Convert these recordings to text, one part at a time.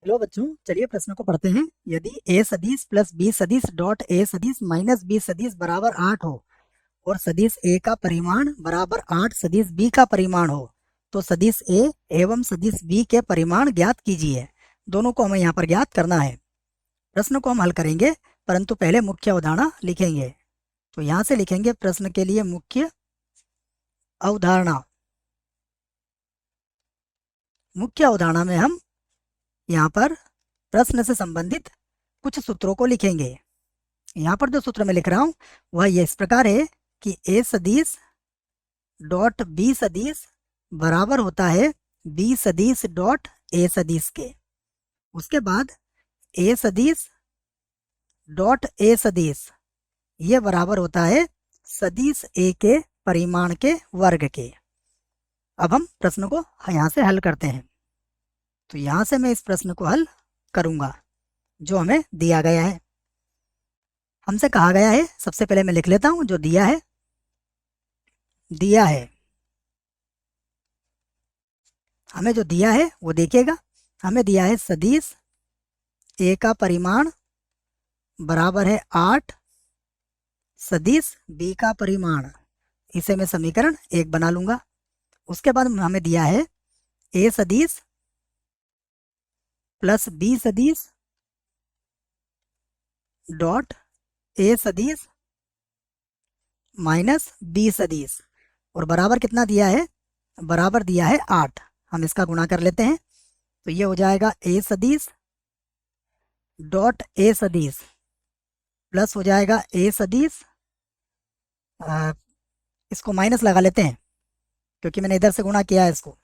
Hello बच्चों, चलिए प्रश्न को पढ़ते हैं। यदि a सदिश प्लस b सदिश डॉट a सदिश माइनस b सदिश बराबर 8 हो और सदिश a का परिमाण बराबर 8 सदिश b का परिमाण हो तो सदिश a एवं सदिश b के परिमाण ज्ञात कीजिए। दोनों को हमें यहाँ पर ज्ञात करना है। प्रश्न को हम हल करेंगे, परंतु पहले मुख्य अवधारणा लिखेंगे। तो यहाँ से लिखेंगे प्रश्न के लिए मुख्य अवधारणा। मुख्य अवधारणा में हम यहाँ पर प्रश्न से संबंधित कुछ सूत्रों को लिखेंगे। यहाँ पर जो सूत्र मैं लिख रहा हूं वह ये इस प्रकार है कि a सदिश डॉट b सदिश बराबर होता है b सदिश डॉट a सदिश के। उसके बाद a सदिश डॉट a सदिश ये बराबर होता है सदिश a के परिमाण के वर्ग के। अब हम प्रश्न को यहाँ से हल करते हैं। तो यहाँ से मैं इस प्रश्न को हल करूंगा जो हमें दिया गया है। हमसे कहा गया है, सबसे पहले मैं लिख लेता हूं जो दिया है। हमें जो दिया है वो देखिएगा। हमें दिया है सदिश a का परिमाण बराबर है 8 सदिश b का परिमाण। इसे मैं समीकरण 1 बना लूंगा। उसके बाद हमें दिया है a सदिश प्लस b सदिश डॉट a सदिश माइनस b सदिश, और बराबर कितना दिया है? बराबर दिया है 8। हम इसका गुणा कर लेते हैं तो ये हो जाएगा a सदिश डॉट a सदिश प्लस हो जाएगा a सदिश, इसको माइनस लगा लेते हैं क्योंकि मैंने इधर से गुणा किया है इसको।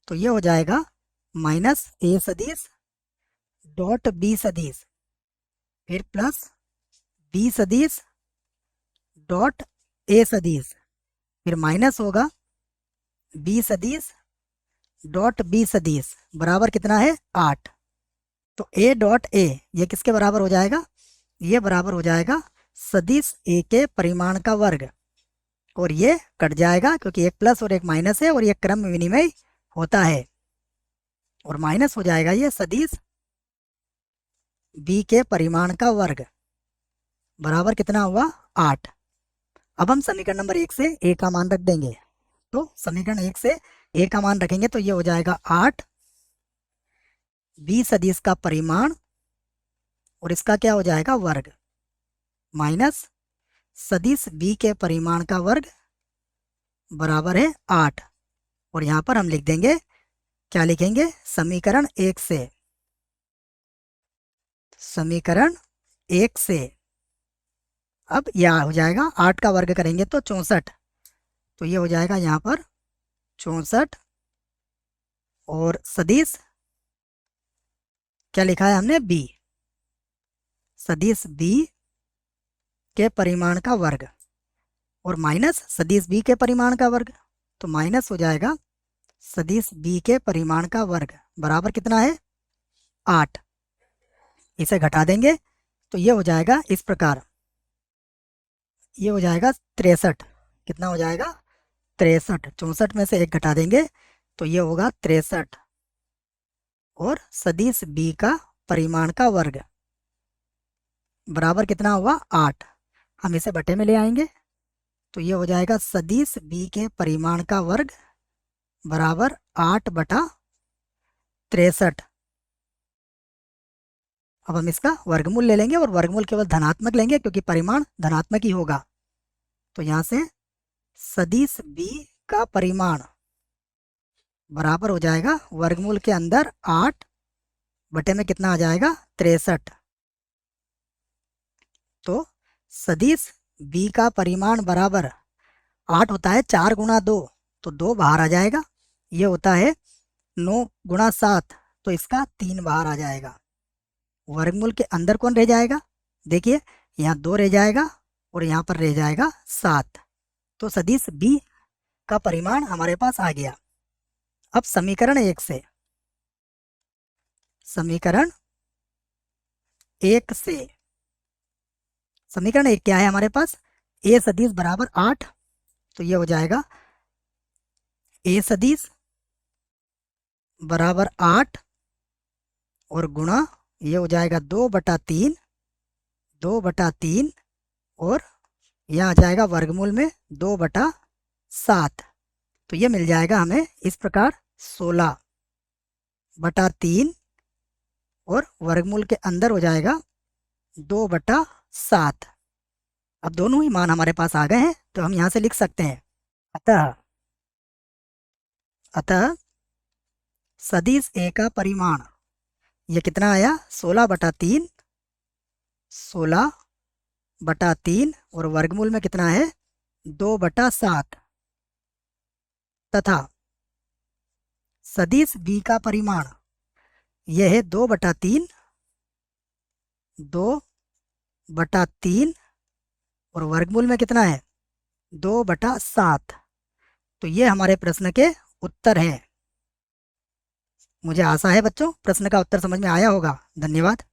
तो ये हो जाएगा माइनस a सदिश डॉट b सदिश, फिर प्लस b सदिश डॉट a सदिश, फिर माइनस होगा b सदिश डॉट b सदिश बराबर कितना है? 8। तो a डॉट a ये किसके बराबर हो जाएगा? ये बराबर हो जाएगा सदिश a के परिमाण का वर्ग, और ये कट जाएगा क्योंकि एक प्लस और एक माइनस है और ये क्रम विनिमय होता है, और माइनस हो जाएगा ये सदिश b के परिमाण का वर्ग बराबर कितना हुआ? 8। अब हम समीकरण नंबर 1 से a का मान रख देंगे। तो समीकरण 1 से a का मान रखेंगे तो ये हो जाएगा 8 b सदिश का परिमाण और इसका क्या हो जाएगा? वर्ग, माइनस सदिश b के परिमाण का वर्ग बराबर है 8। और यहाँ पर हम लिख देंगे, क्या लिखेंगे? समीकरण 1 से। समीकरण 1 से अब यह हो जाएगा 8 का वर्ग करेंगे तो 64। तो ये हो जाएगा यहाँ पर 64, और सदिश क्या लिखा है हमने? b। सदिश b के परिमाण का वर्ग और माइनस सदिश b के परिमाण का वर्ग, तो माइनस हो जाएगा सदिश b के परिमाण का वर्ग बराबर कितना है? 8। इसे घटा देंगे तो ये हो जाएगा इस प्रकार, ये हो जाएगा 63। कितना हो जाएगा? 63। 64 में से 1 घटा देंगे तो ये होगा 63, और सदिश b का परिमाण का वर्ग बराबर कितना हुआ? 8। हम इसे बटे में ले आएंगे तो ये हो जाएगा सदिश b के परिमाण का वर्ग बराबर 8 बटा 63। अब हम इसका वर्गमूल ले लेंगे, और वर्गमूल केवल धनात्मक लेंगे क्योंकि परिमाण धनात्मक ही होगा। तो यहाँ से सदिश b का परिमाण बराबर हो जाएगा वर्गमूल के अंदर 8 बटे में कितना आ जाएगा? 63। तो सदिश b का परिमाण बराबर 8 होता है 4 गुणा 2, तो 2 बाहर आ जाएगा। ये होता है 9 गुणा 7, तो इसका 3 बाहर आ जाएगा। वर्गमूल के अंदर कौन रह जाएगा? देखिए, यहाँ 2 रह जाएगा और यहाँ पर रह जाएगा 7। तो सदिश b का परिमाण हमारे पास आ गया। अब समीकरण 1 से, समीकरण 1 से, समीकरण 1 क्या है हमारे पास? a सदिश बराबर 8, तो ये हो जाएगा a सदिश बराबर 8 और गुणा ये हो जाएगा 2/3, 2/3 और यहाँ आ जाएगा वर्गमूल में 2/7। तो ये मिल जाएगा हमें इस प्रकार 16/3 और वर्गमूल के अंदर हो जाएगा 2/7। अब दोनों ही मान हमारे पास आ गए हैं तो हम यहाँ से लिख सकते हैं अतः अतः सदिश ए का परिमाण ये कितना आया 16/3, 16/3 और वर्गमूल में कितना है 2/7 तथा सदिश बी का परिमाण यह है 2/3, 2/3 और वर्गमूल में कितना है 2/7। तो ये हमारे प्रश्न के उत्तर हैं। मुझे आशा है बच्चों प्रश्न का उत्तर समझ में आया होगा। धन्यवाद।